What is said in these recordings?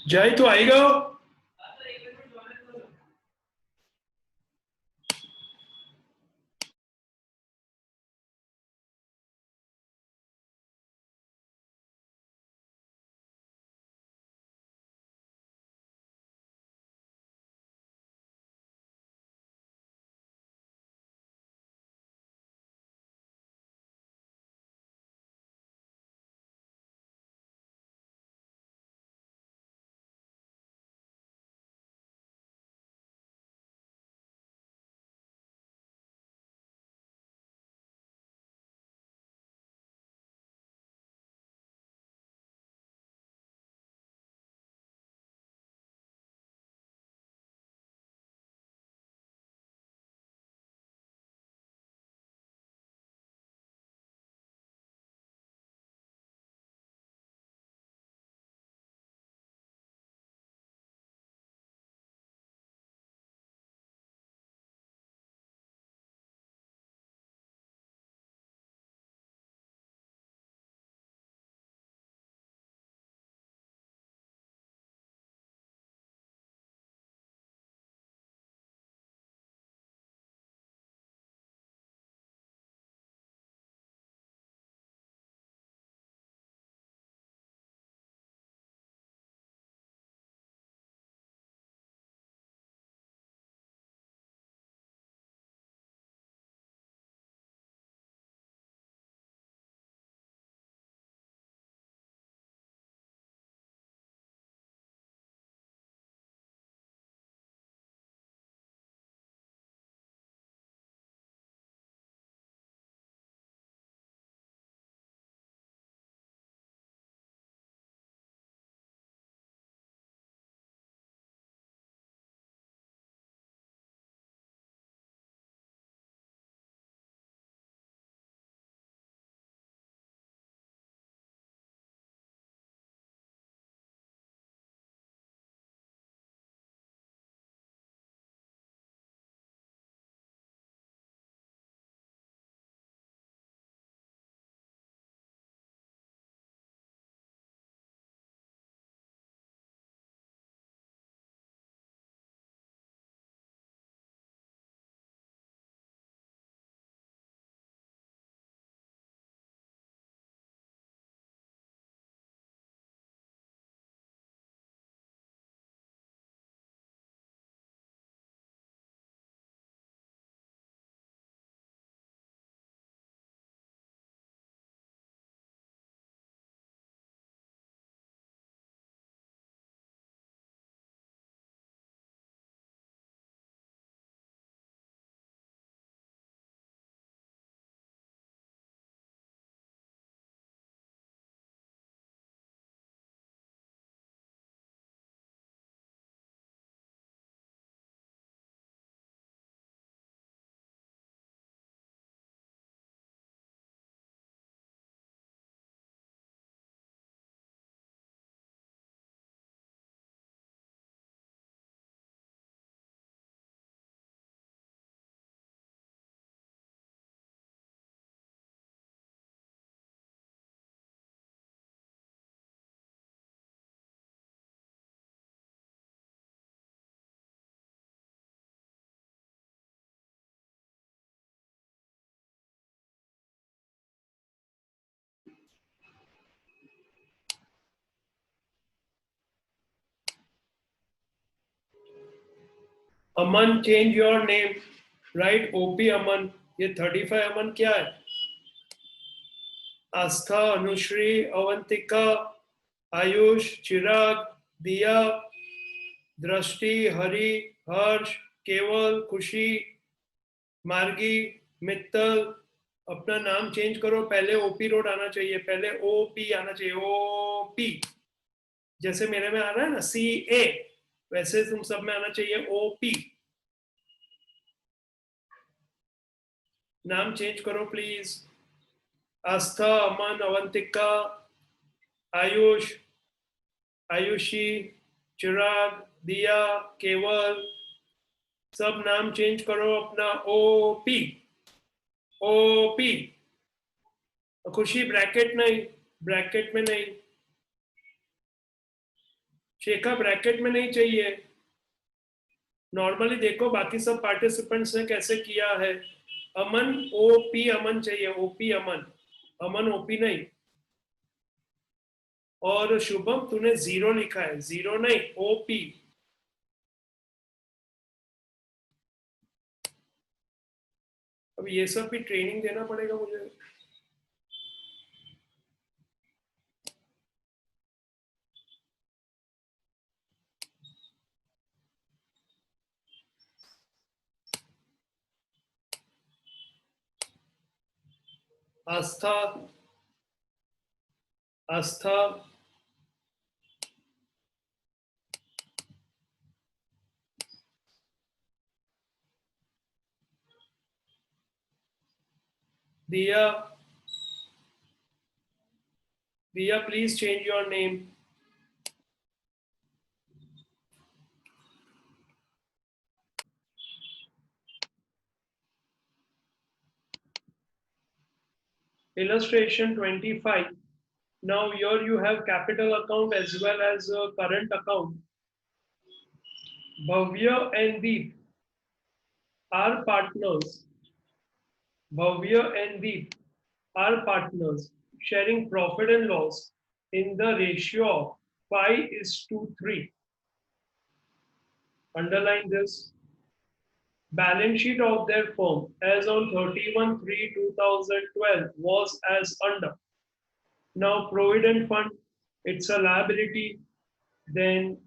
जय तू आएगा? Aman, change your name, right? OP Aman. ये 35 अमन क्या है? आस्था, अनुश्री, अवंतिका, आयुष, चिराग, दिया, दृष्टि, हरि, हर्ष, केवल, खुशी, मार्गी, मित्तल। अपना नाम चेंज करो। पहले ओपी रोड आना चाहिए, पहले ओपी आना चाहिए। ओपी जैसे मेरे में आ रहा है ना CA, वैसे तुम सब में आना चाहिए ओपी। नाम चेंज करो प्लीज। आस्था, अमन, अवंतिका, आयुष, आयुषी, चिराग, दिया, केवल, सब नाम चेंज करो अपना। ओपी, ओपी, खुशी ब्रैकेट नहीं, ब्रैकेट में नहीं, शेखा ब्रैकेट में नहीं चाहिए। नॉर्मली देखो बाकी सब पार्टिसिपेंट्स ने कैसे किया है। अमन, ओपी अमन चाहिए, ओपी अमन, अमन ओपी नहीं। और शुभम तूने जीरो लिखा है, जीरो नहीं, ओपी। अब ये सब भी ट्रेनिंग देना पड़ेगा मुझे। आस्था, आस्था, दिया, दिया please change your name. Illustration 25. Now here you have capital account as well as a current account. Bhavya and Deep are partners. Bhavya and Deep are partners, sharing profit and loss in the ratio of 5:3. Underline this. Balance sheet of their firm as on 31/3/2012 was as under. Now provident fund, it's a liability. Then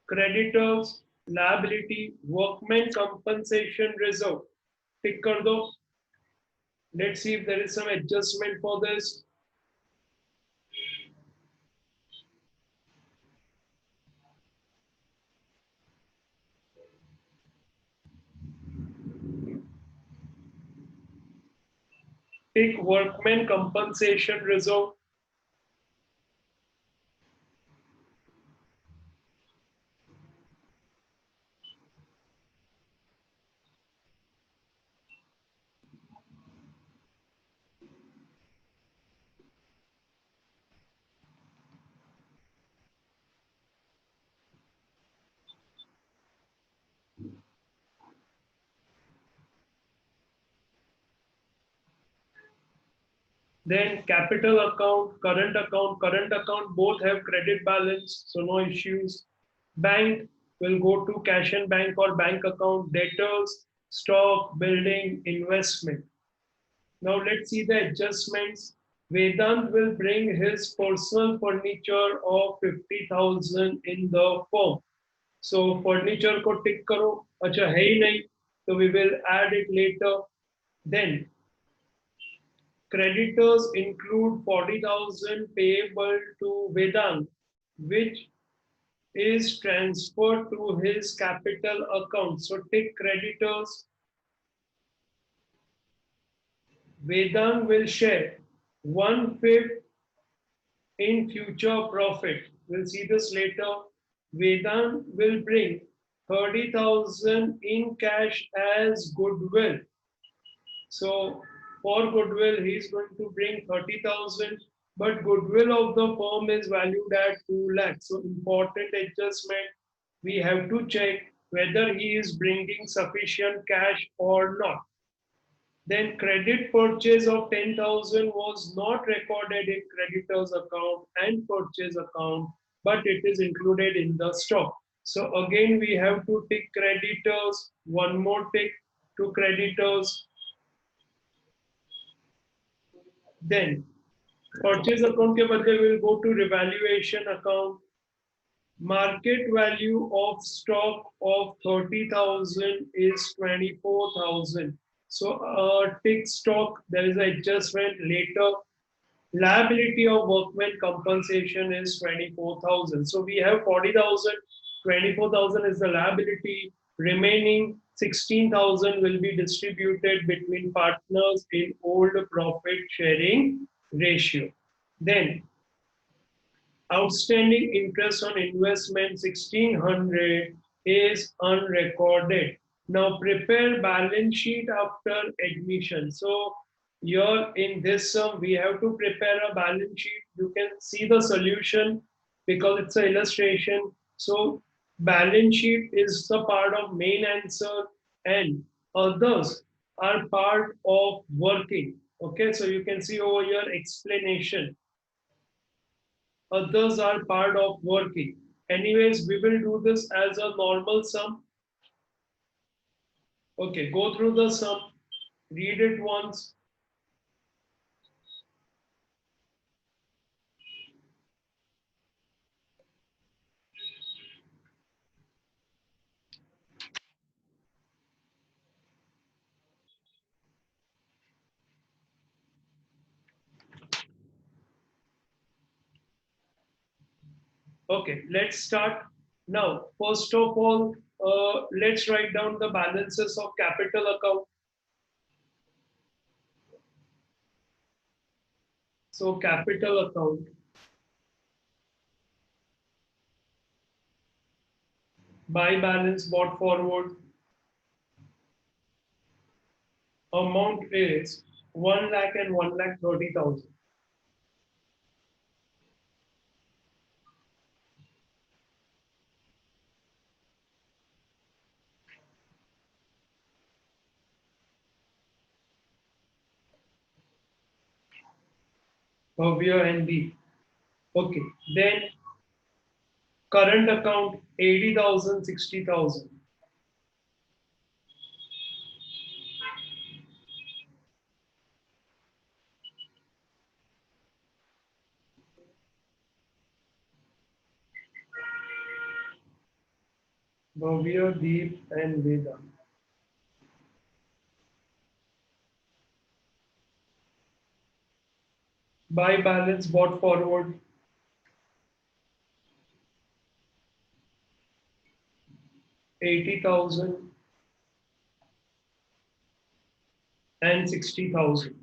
creditors, liability, workmen compensation reserve. Tick kar do. Let's see if there is some adjustment for this. Tick workmen compensation reserve. Then capital account, current account both have credit balance, so no issues. Bank will go to cash and bank or bank account, debtors, stock, building, investment. Now let's see the adjustments. Vedant will bring his personal furniture of 50,000 in the firm. So furniture को tick करो, अच्छा है ही नहीं, so we will add it later. Then creditors include 40,000 payable to Vedant, which is transferred to his capital account. So tick creditors. Vedant will share 1/5 in future profit. We'll see this later. Vedant will bring 30,000 in cash as goodwill. So for goodwill, he's going to bring 30,000, but goodwill of the firm is valued at 2 lakhs. So important adjustment. We have to check whether he is bringing sufficient cash or not. Then credit purchase of 10,000 was not recorded in creditors account and purchase account, but it is included in the stock. So again, we have to tick creditors, one more tick to creditors. Then purchase account के बदले we will go to revaluation account. Market value of stock of 30,000 is 24,000. So tick stock, there is an adjustment later. Liability of workmen compensation is 24,000. So we have 40,000, 24,000 is the liability. Remaining 16,000 will be distributed between partners in old profit sharing ratio. Then outstanding interest on investment 1600 is unrecorded. Now prepare balance sheet after admission. So here in this sum, we have to prepare a balance sheet. You can see the solution because it's an illustration. So balance sheet is the part of main answer and others are part of working. Okay, so you can see over here explanation. Others are part of working. Anyways, we will do this as a normal sum. Okay, go through the sum, read it once. Okay, let's start. Now, first of all, let's write down the balances of capital account. So, capital account, buy balance bought forward, amount is 1 lakh and 1,30,000. Bhavya and B. Okay, then current account 80,000, 60,000. Bhavya, Deep, and Veda. Buy balance bought forward 80,000 and 60,000.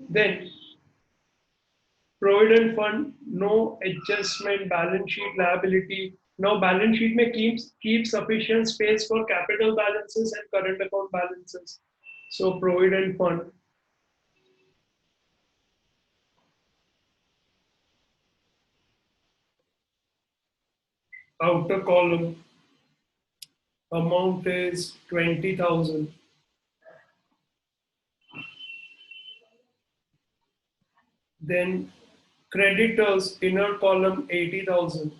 Then provident fund, no adjustment, balance sheet liability. Now balance sheet may keep sufficient space for capital balances and current account balances. So provident fund, outer column, amount is 20,000. Then creditors, inner column 80,000.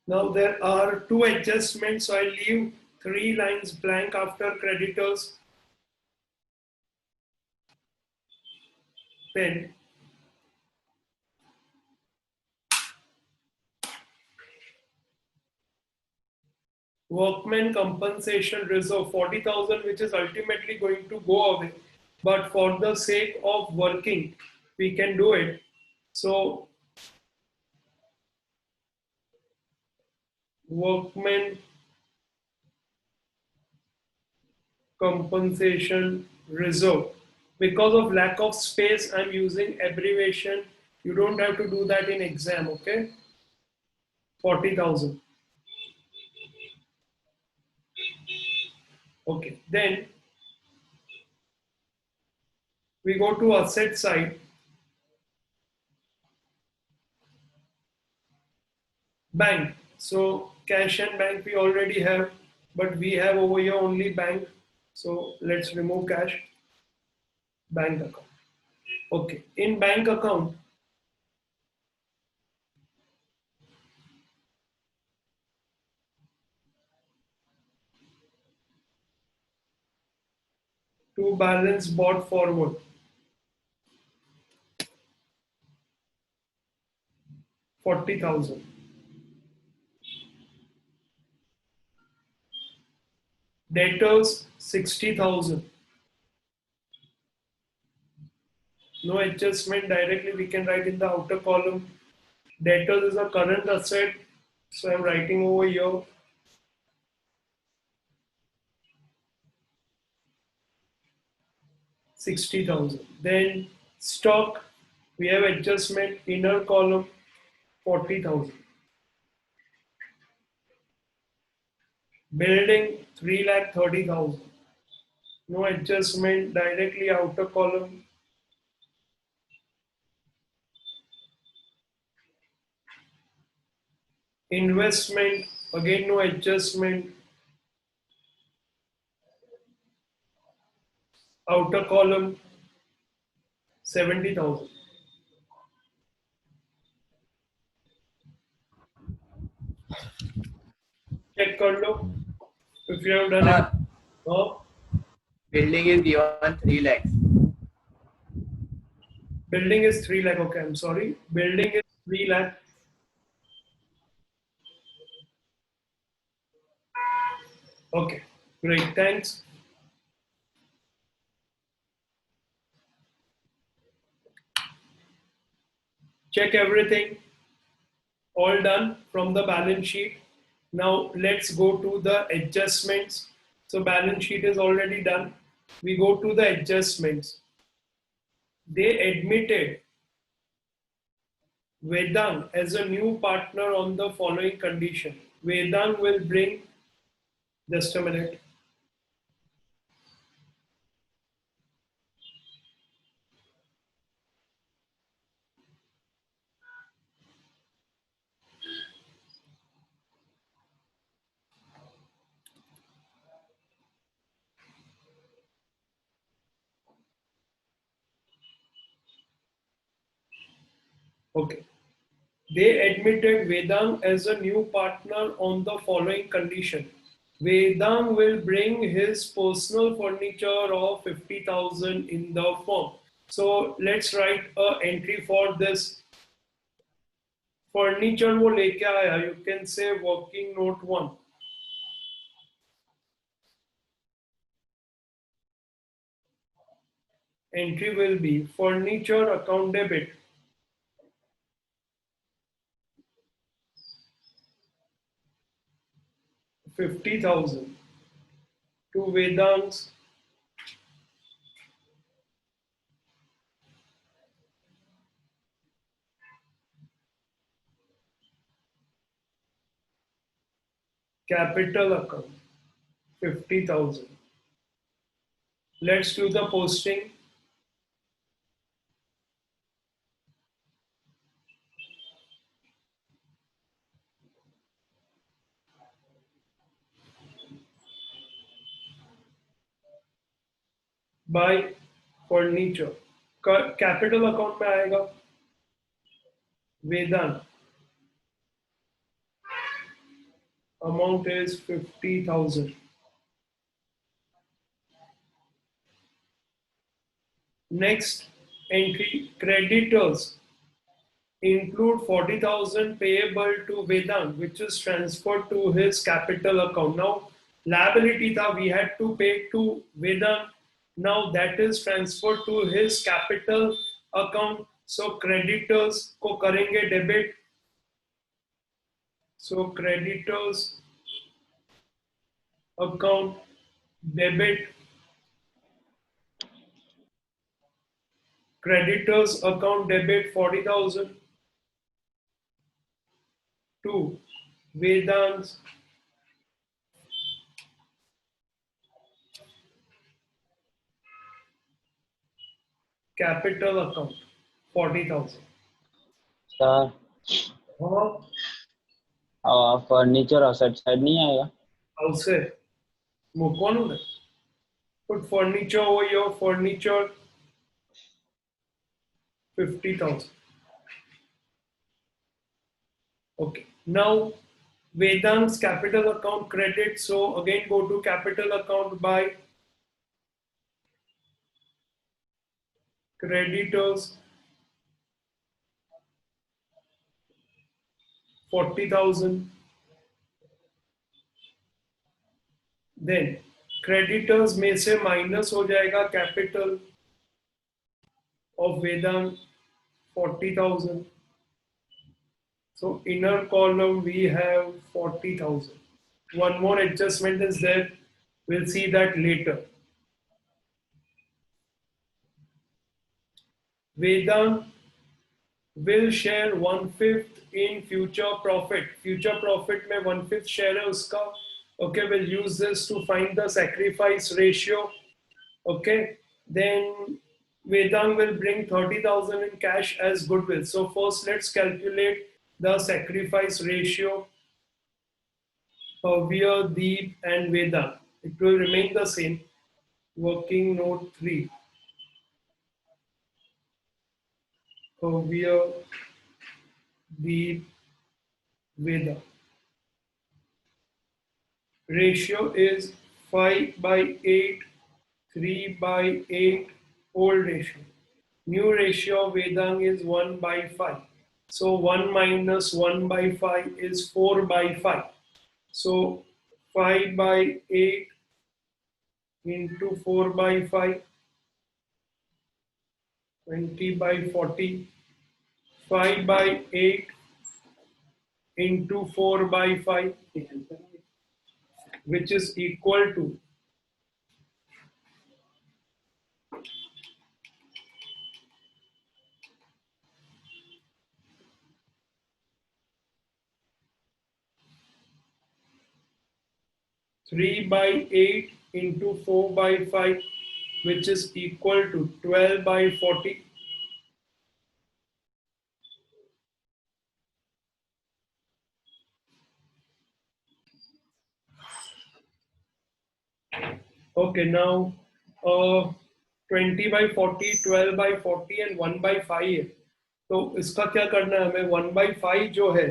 Now there are two adjustments, so I leave 3 lines blank after creditors. Then workman compensation reserve 40,000, which is ultimately going to go away. But for the sake of working, we can do it. So workman compensation reserve. Because of lack of space, I'm using abbreviation. You don't have to do that in exam, okay? 40,000. Okay, then we go to asset side. Bank. So cash and bank we already have, but we have over here only bank. So let's remove cash. Bank account. Okay. In bank account, to balance bought forward 40,000. Debtors 60,000. No adjustment directly. We can write in the outer column. Debtors is a current asset. So I'm writing over here 60,000. Then stock, we have adjustment inner column 40,000. Building 3,30,000. No adjustment directly outer column. Investment, again no adjustment. Outer column 70,000. Check कर लो if you have done it. Oh, Building is given 3 lakhs. building is 3 lakh. Okay, I'm sorry. Building is 3 lakh. Okay, great. Thanks. Check everything. All done from the balance sheet. Now let's go to the adjustments. So balance sheet is already done. We go to the adjustments. They admitted Vedang as a new partner on the following condition. Vedang will bring, just a minute. Okay. They admitted Vedang as a new partner on the following condition. Vedang will bring his personal furniture of 50,000 in the firm. So let's write a entry for this. Furniture वो लेके आया. You can say working note 1. Entry will be furniture account debit 50,000 to Vedang's capital account 50,000. Let's do the posting. By furniture. Capital account में आएगा वेदांत. Amount is 50,000. Next entry, creditors include 40,000 payable to Vedant, which is transferred to his capital account. Now, liability tha we had to pay to Vedant. Now that is transferred to his capital account. So creditors को करेंगे debit. So creditors account debit. Creditors account debit 40,000 to Vedant's capital account 40,000. Sir हाँ furniture asset side नहीं आएगा. House से वो कौन है? Put furniture over here. Furniture 50,000. Okay. Now Vedant's capital account credit. So again go to capital account by creditors 40,000. Then creditors में से minus हो जाएगा capital of Vedant 40,000. So inner column we have 40,000. One more adjustment is there. We'll see that later. Vedant will share 1/5 in future profit. Future profit में 1/5 share है उसका. Okay, we'll use this to find the sacrifice ratio. Okay, then Vedant will bring 30,000 in cash as goodwill. So first let's calculate the sacrifice ratio of Deep and Vedant. It will remain the same. Working note 3. Kavya, Deep, Vedant. Ratio is 5/8, 3/8, old ratio. New ratio of Vedant is 1/5. So 1 minus 1/5 is 4/5. So 5/8 into 4/5, 20/40. 5/8 into 4/5, which is equal to 3/8 into 4/5, which is equal to 12/40. Okay, now 20/40, 12/40 and 1/5 है. तो इसका क्या करना है हमें? 1/5 जो है,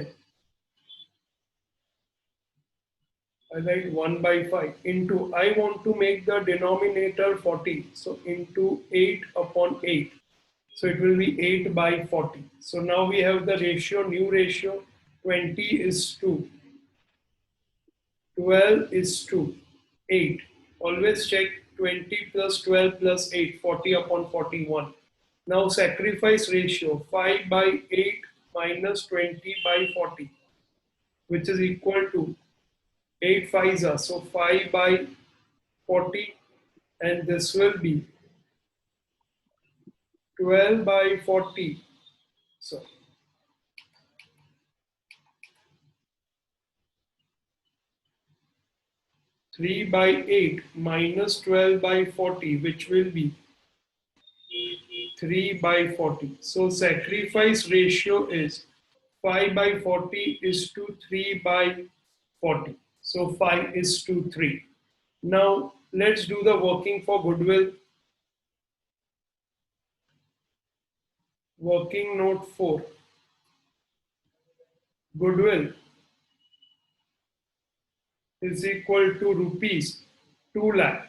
I write 1/5 into, I want to make the denominator 40, so into 8 upon 8. So it will be 8/40. So now we have the ratio, new ratio, 20 is to 12 is to 8. Always check 20 plus 12 plus 8, 40 upon 41. Now sacrifice ratio, 5/8 minus 20/40, which is equal to 8 fives are, so 5/40, and this will be 12/40. So 3/8 minus 12/40, which will be 3/40. So sacrifice ratio is 5/40 is to 3/40. So 5 is to 3. Now let's do the working for goodwill. Working note 4. Goodwill is equal to rupees 2 lakh.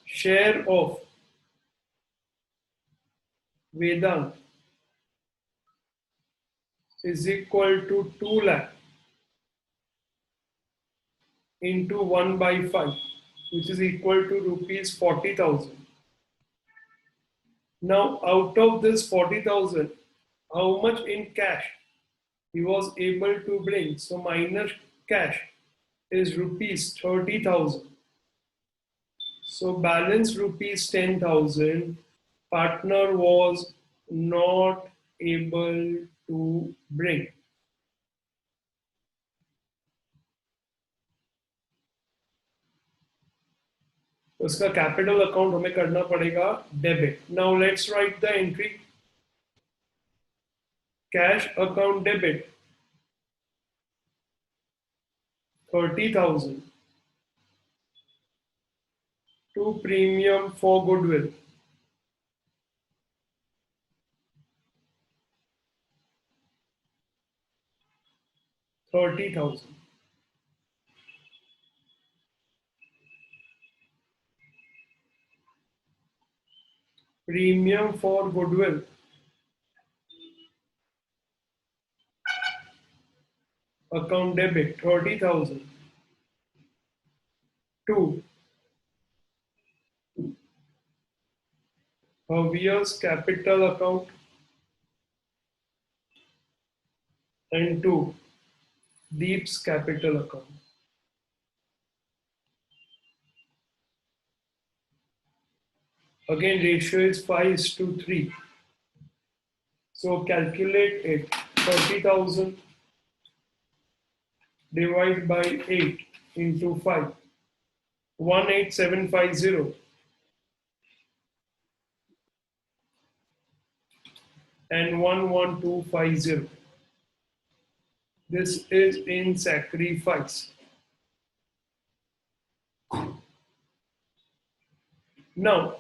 Share of Vedant is equal to 2 lakh into 1/5, which is equal to rupees 40,000. Now out of this 40,000, how much in cash he was able to bring? So minus cash is rupees 30,000. So balance rupees 10,000. Partner was not able to bring. उसका capital account हमें करना पड़ेगा debit. Now let's write the entry. Cash account debit 30,000 to premium for goodwill. $30,000. Premium for goodwill, account debit 30,000 to Bhavya's capital account, and 2. Deep's capital account. Again, ratio is 5:3. So calculate it. 30,000 divided by 8 into 5. 18750 and 11250. This is in sacrifice. Now,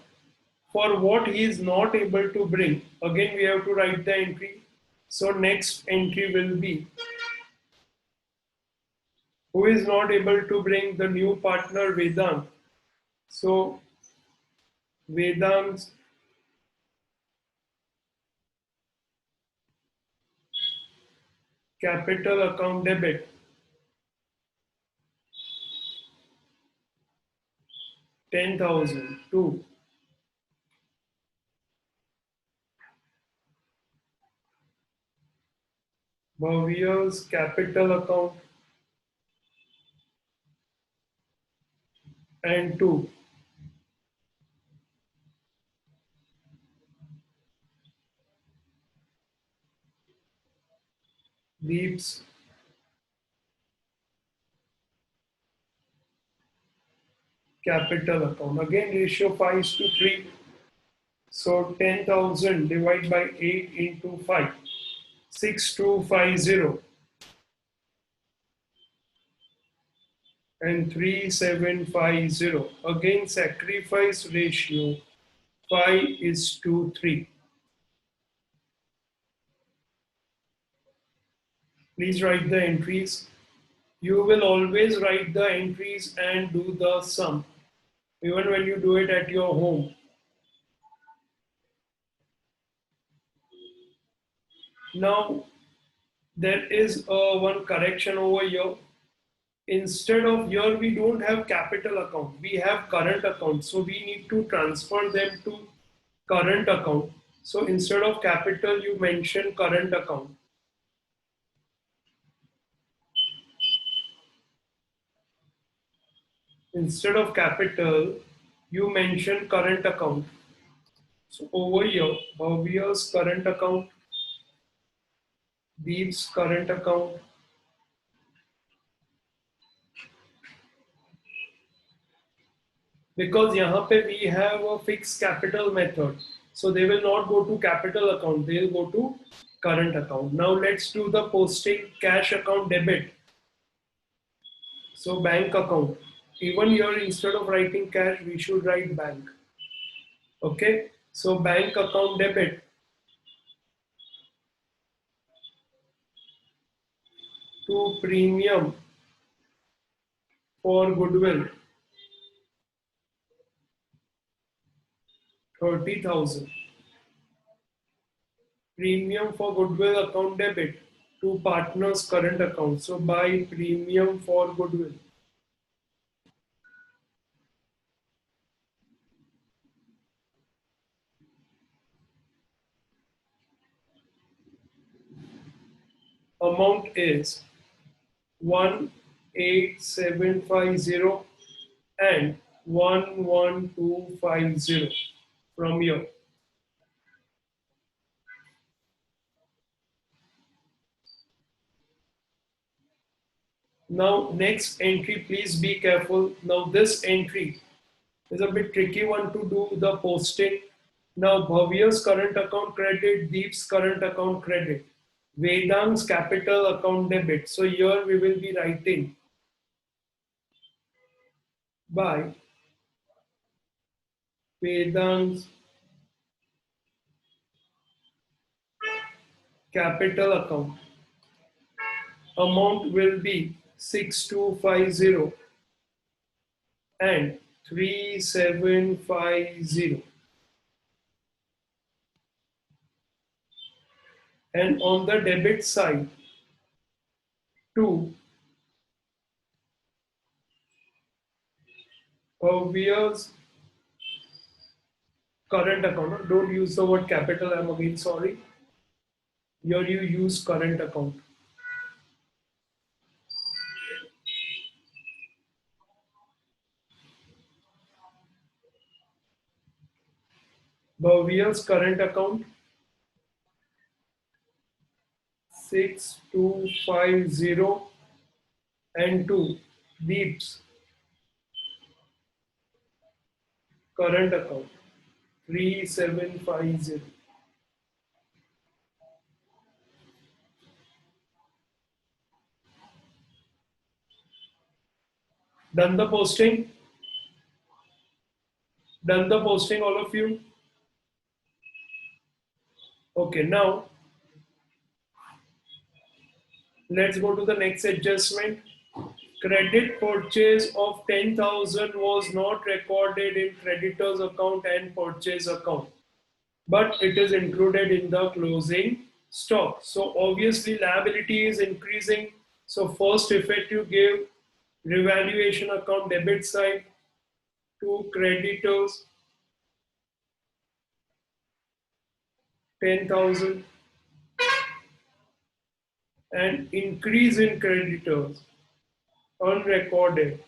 for what he is not able to bring, again we have to write the entry. So next entry will be who is not able to bring the new partner Vedant. So Vedant's capital account debit 10,000 to Bhavya's capital account and 2 Deep's capital account. Again ratio 5:3. So 10,000 divided by 8 into 5. 6250 and 3750. Again sacrifice ratio 5:3. Please write the entries. You will always write the entries and do the sum, even when you do it at your home. Now, there is one correction over here. Instead of here, we don't have capital account, we have current account. So we need to transfer them to current account. So instead of capital, you mention current account. Instead of capital, you mention current account. So over here, Bhavya's current account, Deep's current account, because यहाँ पे we have a fixed capital method, so they will not go to capital account, they will go to current account. Now let's do the posting cash account debit. So bank account, even here instead of writing cash we should write bank. Okay, so bank account debit to premium for goodwill 30,000. Premium for goodwill account debit to partners current account. So buy premium for goodwill. Amount is 18750 and 11250 from here. Now next entry, please be careful. Now this entry is a bit tricky one to do the posting. Now Bhavya's current account credit, Deep's current account credit, Vedant's capital account debit. So here we will be writing by Vedant's capital account. Amount will be 6250 and 3750. And on the debit side, 2 Bhavya's current account. Don't use the word capital. I'm again sorry. Here you use current account. Bhavya's current account 6250 and 2. Deep's current account 3750. Done the posting? Done the posting, all of you? Okay, now let's go to the next adjustment. Credit purchase of 10,000 was not recorded in creditors account and purchase account, but it is included in the closing stock. So obviously liability is increasing. So first effect you give revaluation account debit side to creditors 10,000 and increase in creditors unrecorded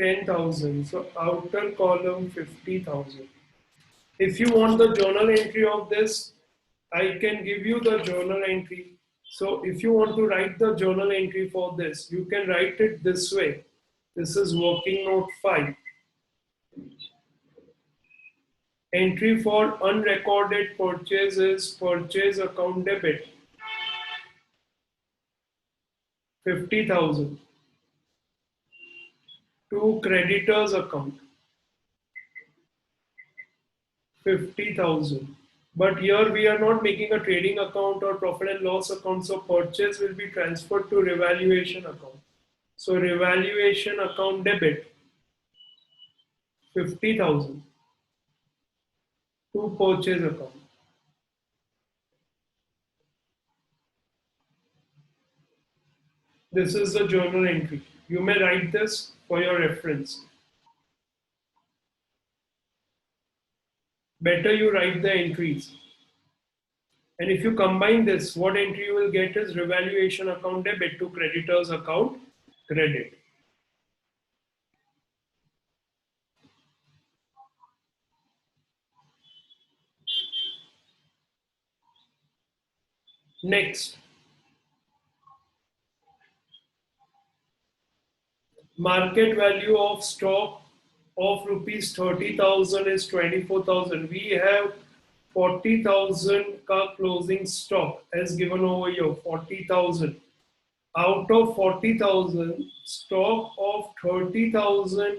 10,000. So outer column 50,000. If you want the journal entry of this, I can give you the journal entry. So if you want to write the journal entry for this, you can write it this way. This is working note 5. Entry for unrecorded purchase is purchase account debit 50,000 to creditors account 50,000. But here we are not making a trading account or profit and loss account, so purchase will be transferred to revaluation account. So revaluation account debit 50,000 to purchase account. This is the journal entry. You may write this for your reference. Better you write the entries. And if you combine this, what entry you will get is revaluation account debit to creditors account credit. Next, market value of stock of rupees 30,000 is 24,000. We have 40,000 ka closing stock as given over here, 40,000. Out of 40,000, stock of 30,000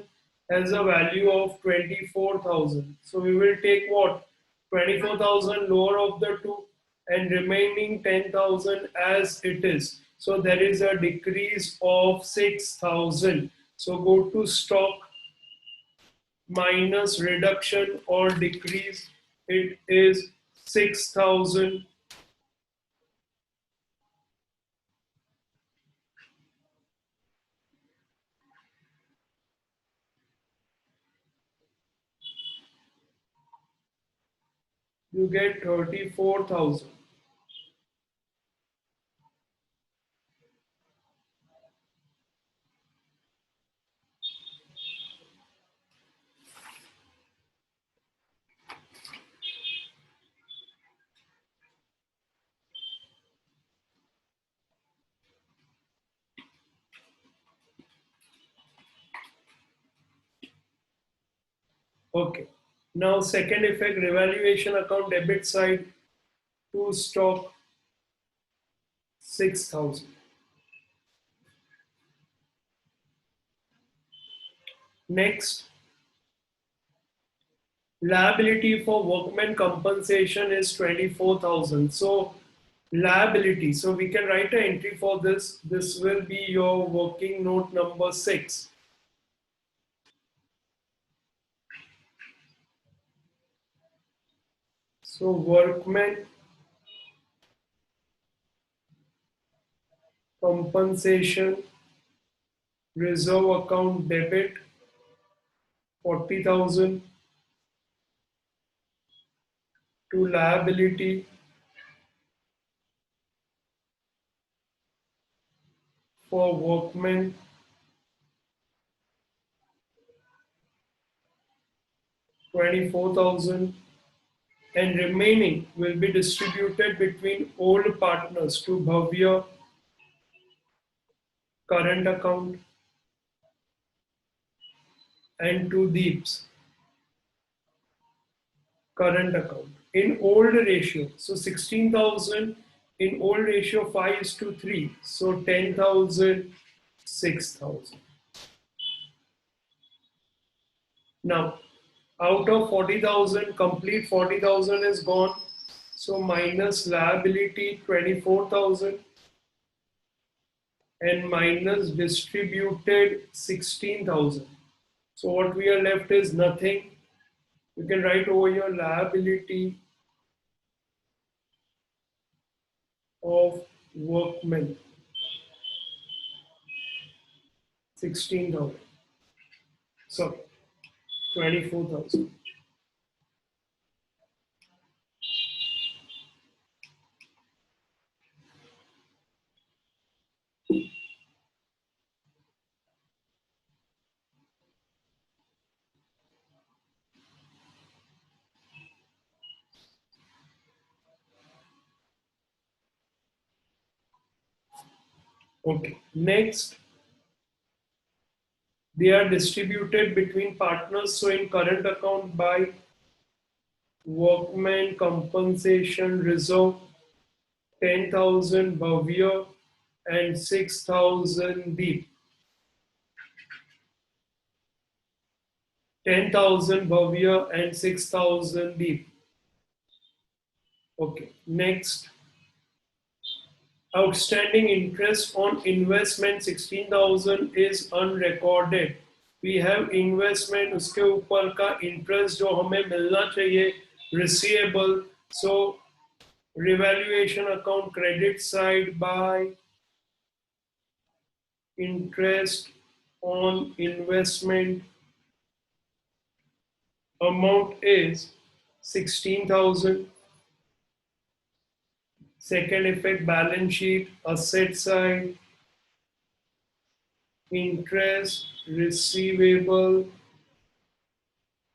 has a value of 24,000. So we will take what? 24,000 lower of the two and remaining 10,000 as it is. So there is a decrease of 6,000. So go to stock minus reduction or decrease. It is 6,000. You get 34,000. Okay. Now second effect, revaluation account debit side to stock 6,000. Next, liability for workman compensation is 24,000. So liability, so we can write an entry for this. This will be your working note number 6. So workman compensation reserve account debit 40,000 to liability for workmen, 24,000, and remaining will be distributed between old partners to Bhavya current account and to Deep's current account in old ratio. So 16,000 in old ratio 5 is to 3. So 10,000, 6,000. Now out of 40,000, complete 40,000 is gone. So minus liability 24,000 and minus distributed 16,000. So what we are left is nothing. You can write over your liability of workmen 16,000. Sorry, 24,000. Okay, next they are distributed between partners. So in current account by workman compensation reserve 10,000 Bhavya and 6,000 Deep. 10,000 Bhavya and 6,000 Deep. Okay, next outstanding interest on investment 16,000 is unrecorded. We have investment उसके ऊपर का interest जो हमें मिलना चाहिए receivable. So revaluation account credit side by interest on investment amount is 16,000. Second effect balance sheet asset side interest receivable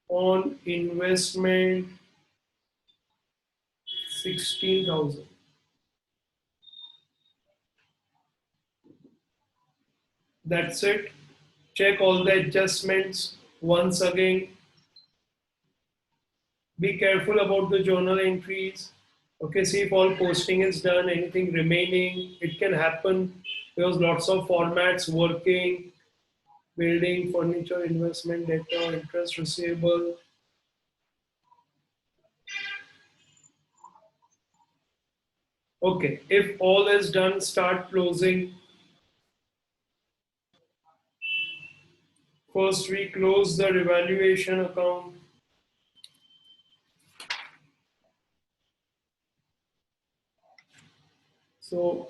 on investment 16,000. That's it. Check all the adjustments once again. Be careful about the journal entries. Okay, see if all posting is done, anything remaining. It can happen because lots of formats working, building, furniture, investment, data, interest receivable. Okay, if all is done, start closing. First, we close the revaluation account. So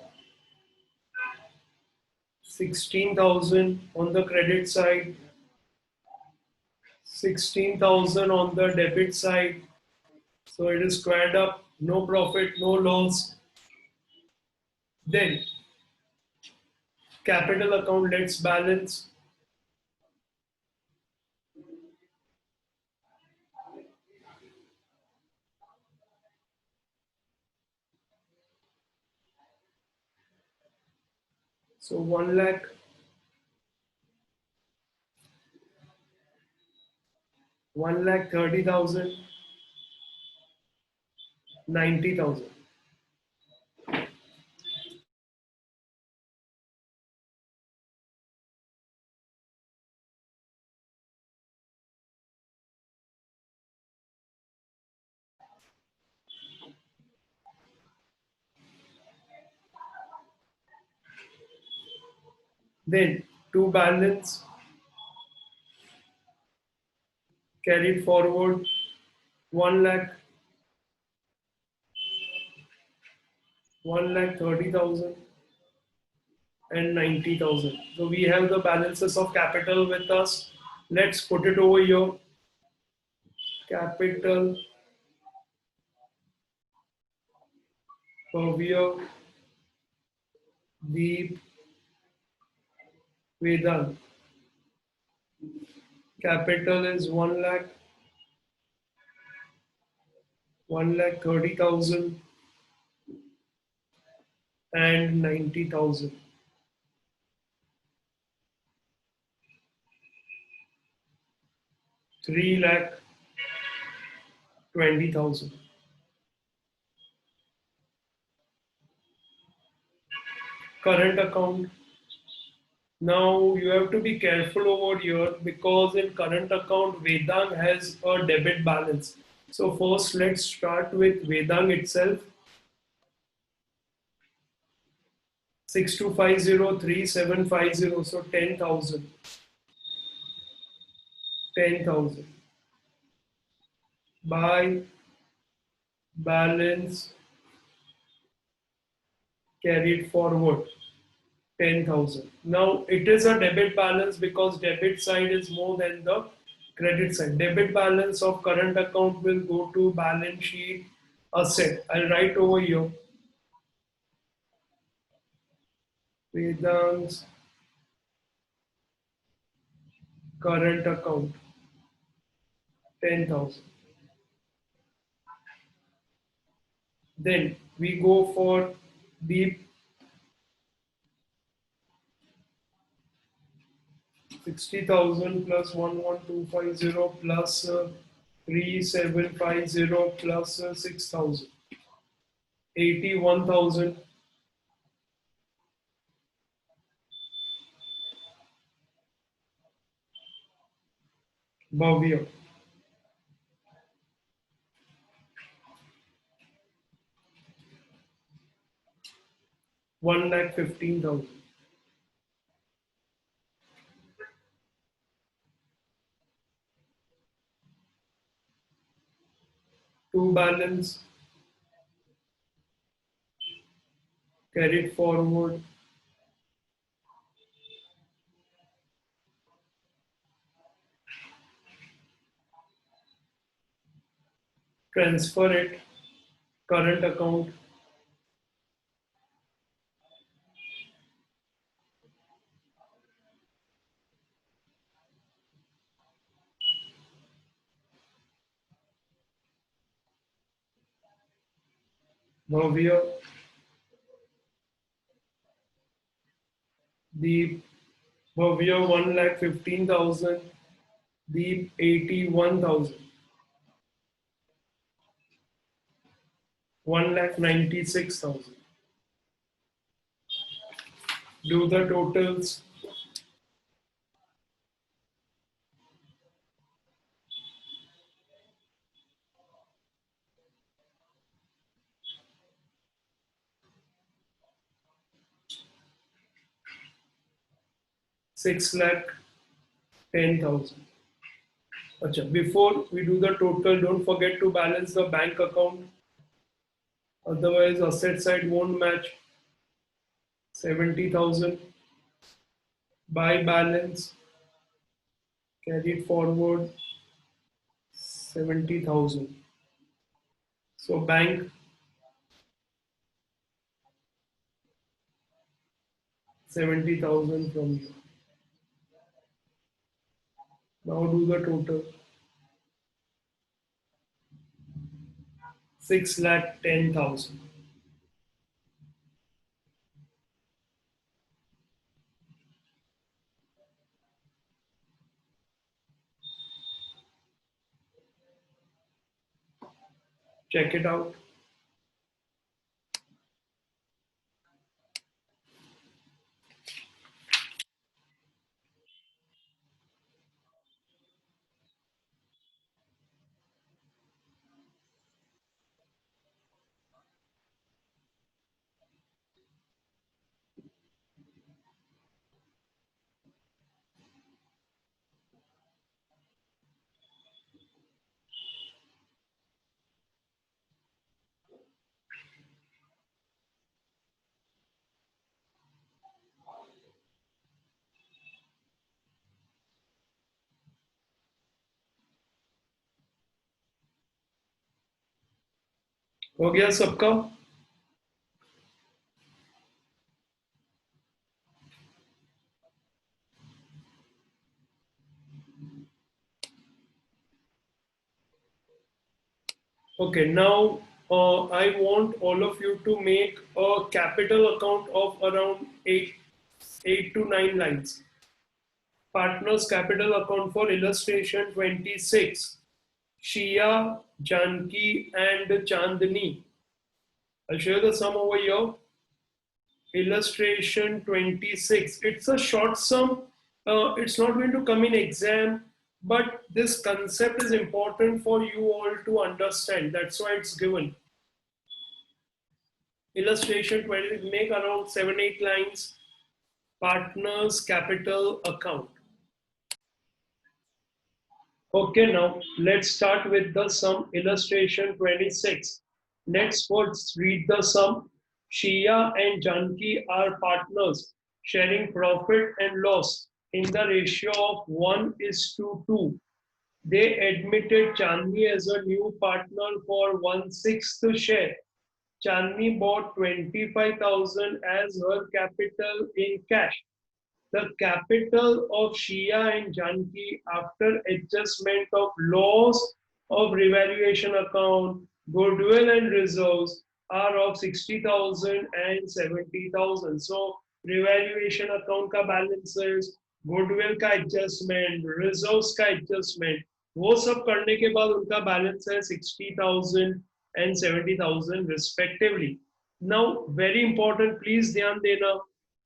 16,000 on the credit side, 16,000 on the debit side. So it is squared up, no profit, no loss. Then capital account, let's balance. So 1 lakh, 1,30,000, 90,000. Then to balance, carried forward 1 lakh, 1,30,000 and 90,000. So we have the balances of capital with us. Let's put it over here. Capital Bhavya Deep Vedant. Capital is 1,30,000 and 90,000. 3,20,000. Current account. Now you have to be careful over here because in current account Vedang has a debit balance. So first let's start with Vedang itself. 62503750, so 10,000. 10,000. Buy balance carried forward 10,000. Now it is a debit balance because debit side is more than the credit side. Debit balance of current account will go to balance sheet asset. I'll write over here. Vedant's current account 10,000. Then we go for the 60,000 plus 11250 plus 3750 plus 6,000. 81,000. Bhavya. 1,15,000. To balance carried forward transfer it current account Bhavya Deep Bhavya 1,15,000 Deep 81,000 1,96,000. Do the totals. 6,10,000. Acha, before we do the total, don't forget to balance the bank account. Otherwise, asset side won't match. 70,000. Buy balance carried forward 70,000. So bank 70,000 from you. Now do the total. 6,10,000. Check it out. हो गया सबका? Okay, now I want all of you to make a capital account of around 8 to 9 lines. Partners capital account for illustration 26. Shia, Janki, and Chandni. I'll show you the sum over here. Illustration 26. It's a short sum. It's not going to come in exam, but this concept is important for you all to understand. That's why it's given. Illustration 20, make around 7-8 lines. Partners capital account. Okay, now let's start with the sum. Illustration 26. Let's first read the sum. Shia and Janki are partners sharing profit and loss in the ratio of 1:2. They admitted Chandni as a new partner for 1/6 share. Chandni bought 25,000 as her capital in cash. The capital of Shia and Janki after adjustment of loss of revaluation account, goodwill and reserves are of 60,000 and 70,000. So revaluation account का balances, goodwill का adjustment, reserves का adjustment, वो सब करने के बाद उनका balance है 60,000 and 70,000 respectively. Now very important, please ध्यान देना.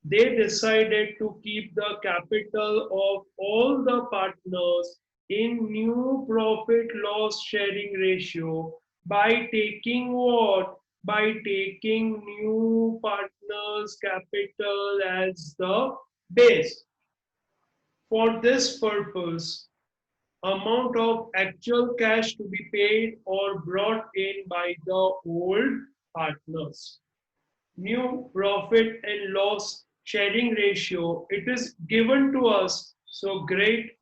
They decided to keep the capital of all the partners in new profit loss sharing ratio by taking what? By taking new partners capital as the base. For this purpose, amount of actual cash to be paid or brought in by the old partners. New profit and loss sharing ratio, it is given to us. So great,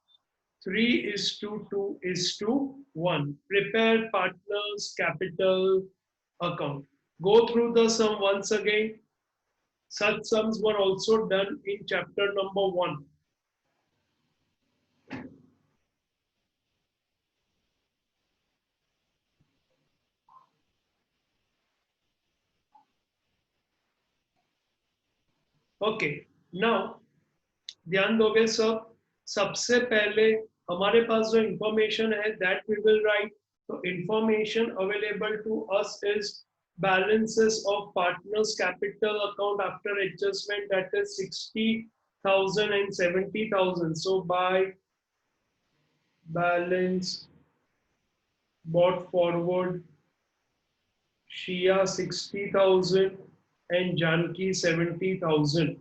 3:2:1. Prepare partners capital account. Go through the sum once again. Such sums were also done in chapter number 1. Okay, now ध्यान दोगे सब. सबसे पहले हमारे पास जो information है that we will write. तो information available to us is balances of partners capital account after adjustment, that is 60,000 and 70,000. So by balance bought forward, Shia 60,000 and Janki 70,000.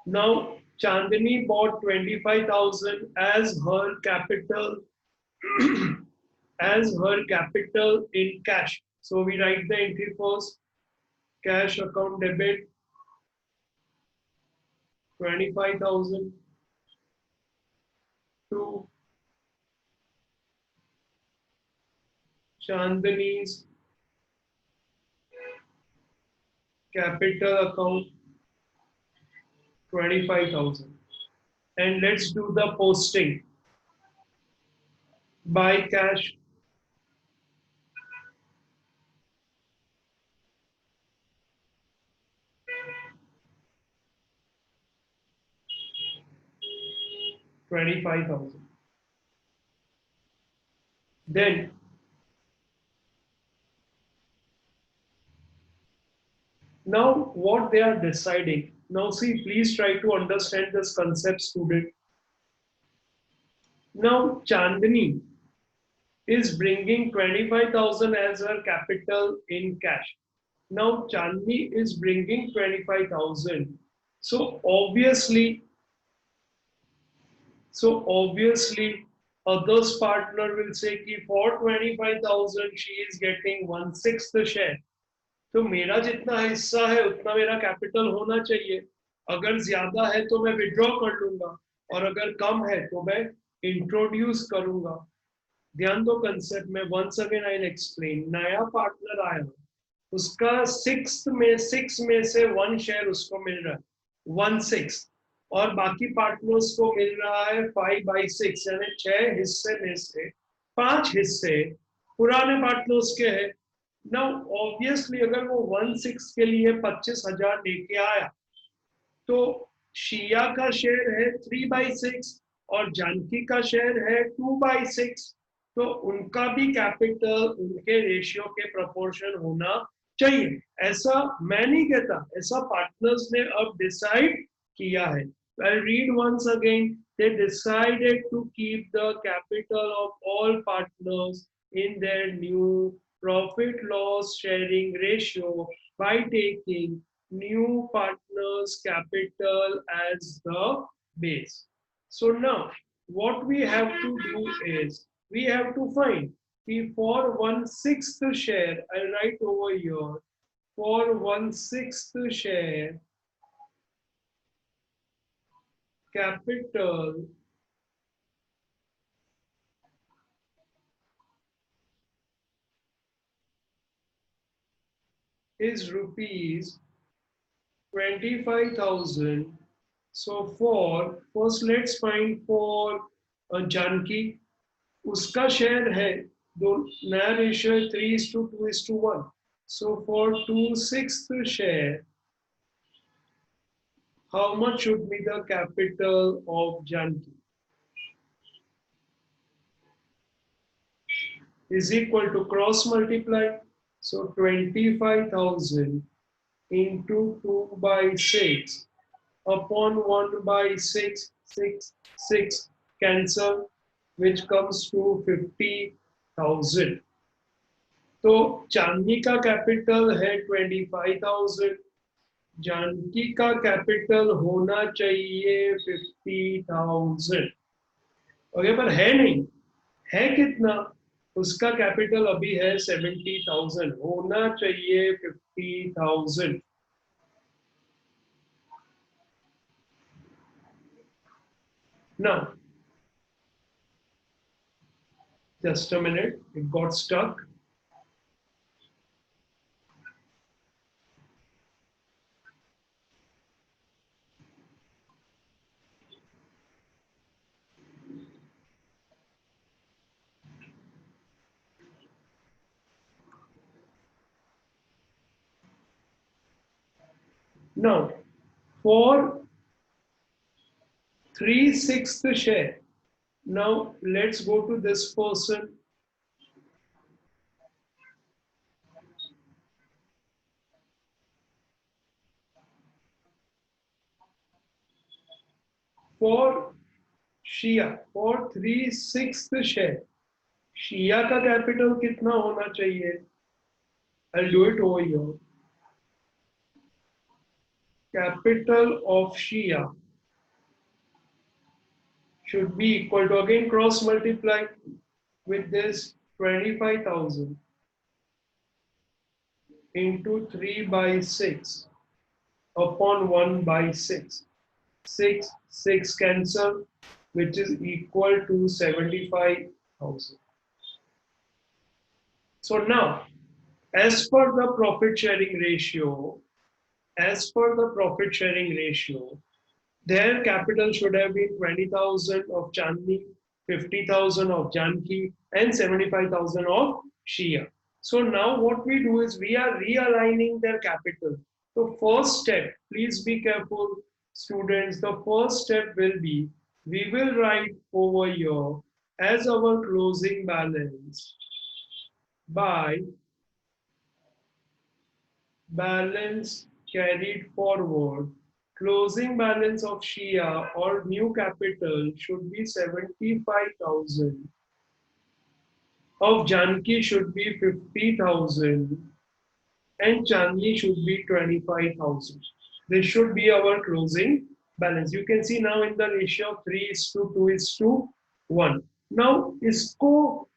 Now, Chandni bought 25,000 as her capital as her capital in cash. So we write the entry first. Cash account debit 25,000 to Chandni's capital account 25,000. And let's do the posting. By cash 25,000. Then now what they are deciding. Now see, please try to understand this concept, student. Now Chandni is bringing 25,000 as her capital in cash. Now Chandni is bringing 25,000. So obviously, others partner will say कि for 25,000 she is getting 1/6 share. तो मेरा जितना हिस्सा है उतना मेरा capital होना चाहिए. अगर ज्यादा है तो मैं विड्रॉ कर लूंगा और अगर कम है तो मैं इंट्रोड्यूस करूंगा. ध्यान दो कंसेप्ट में, वंस अगेन आई एक्सप्लेन। नया पार्टनर आया, उसका सिक्स में से वन शेयर उसको मिल रहा है, 1/6, और बाकी पार्टनर्स को मिल रहा है 5/6, यानी 6 हिस्से में से 5 हिस्से पुराने पार्टनर्स के हैं। ना ऑब्वियसली अगर वो 1/6 के लिए 25,000 लेके आया, तो शिया का शेयर है 3/6 और जानकी का शेयर है 2/6, तो उनका भी कैपिटल उनके रेशियो के प्रोपोर्शन होना चाहिए। ऐसा मैं नहीं कहता, ऐसा पार्टनर्स ने अब डिसाइड किया है। I read once again, they decided to keep the capital of all partners in their new profit loss sharing ratio by taking new partners capital as the base. So now what we have to do is we have to find for 1/6 share, I'll write over here, for 1/6 share capital is rupees 25,000. So for first let's find for Janki, उसका share है दो, नया ratio है 3:2:1. So for 2/6 share, how much should be the capital of Janki? Is equal to cross multiply. So 25,000 into 2/6 upon 1/6, 6 cancel, which comes to 50,000. तो चांदनी का capital है 25,000, जानकी का capital होना चाहिए 50,000। ओके, पर है नहीं, है कितना? उसका कैपिटल अभी है 70,000, होना चाहिए 50,000। Now, just a minute, it got stuck. Now, for 3/6 share, now let's go to this person. For Shia, for 3/6 share, Shia का कैपिटल कितना होना चाहिए? I'll do it over here. Capital of Shia should be equal to, again cross multiply with this 25,000 into 3/6 upon 1/6. 6 cancel, which is equal to 75,000. So now, as per the profit sharing ratio, their capital should have been 20,000 of Chandni, 50,000 of Janki, and 75,000 of Shia. So now what we do is we are realigning their capital. So first step, please be careful, students. The first step will be, we will write over here as our closing balance by balance carried forward. Closing balance of Shia or new capital should be 75,000. Of Janki should be 50,000 and Chandni should be 25,000. This should be our closing balance. You can see now in the ratio of 3:2:1. Now इसको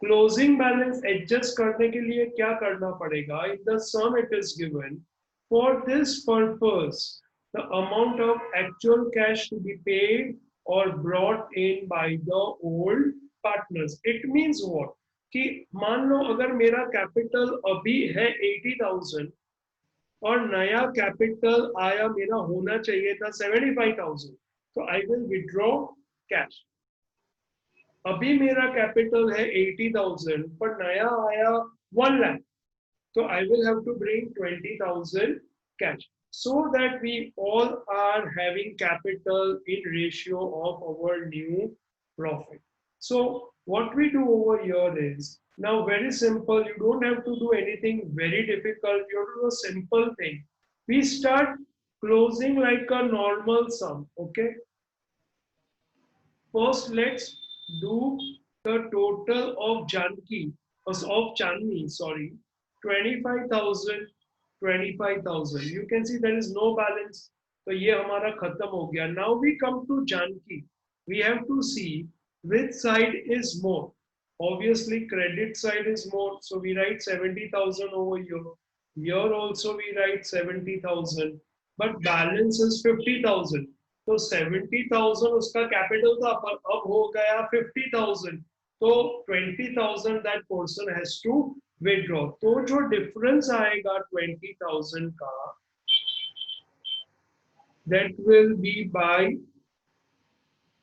closing balance adjust करने के लिए क्या करना पड़ेगा? In the sum it is given, for this purpose, the amount of actual cash to be paid or brought in by the old partners. It means what? कि मान लो अगर मेरा कैपिटल अभी है 80,000 और नया कैपिटल आया मेरा होना चाहिए था 75,000, तो आई विल विड्रॉ कैश. अभी मेरा कैपिटल है 80,000 पर नया आया 1 lakh, so I will have to bring 20,000 cash so that we all are having capital in ratio of our new profit. So what we do over here is now very simple. You don't have to do anything very difficult. You have to do a simple thing. We start closing like a normal sum. Okay. First, let's do the total of Janki, of Chandni, sorry, 25,000, 25,000. You can see there is no balance. So ये हमारा खत्म हो गया. Now we come to Janki. We have to see which side is more. Obviously, credit side is more. So we write 70,000 over here. Here also we write 70,000. But balance is 50,000. तो 70,000 उसका capital था, पर अब हो गया 50,000. तो 20,000 that person has to withdraw. तो जो डिफरेंस आएगा 20,000 का, that will be by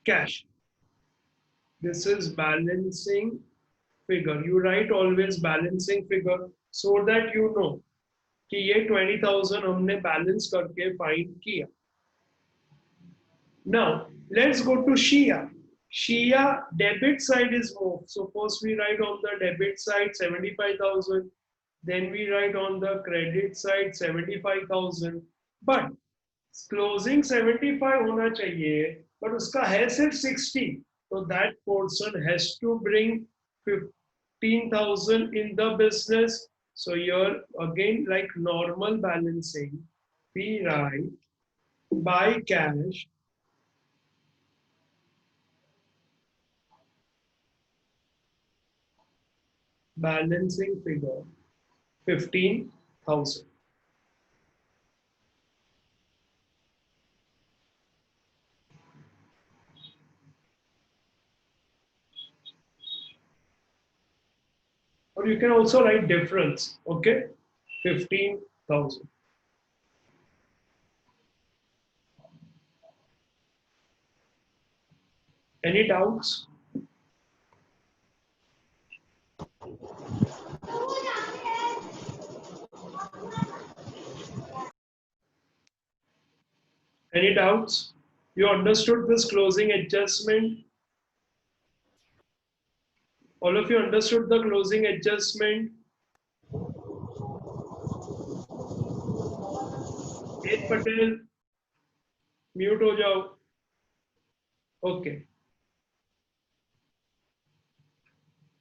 cash. This is balancing figure. You write always balancing figure so that you know कि ये 20,000 हमने बैलेंस करके फाइंड किया. Now, let's go to Shia. Shia debit side is more. So first we write on the debit side 75,000. Then we write on the credit side 75,000. But closing 75 होना चाहिए, but उसका है सिर्फ 60. So that person has to bring 15,000 in the business. So here again, like normal balancing, we write by cash balancing figure 15,000. Or you can also write difference, okay? 15,000. Any doubts? Any doubts? You understood this closing adjustment? All of you understood the closing adjustment? Patel, mute हो जाओ. Okay.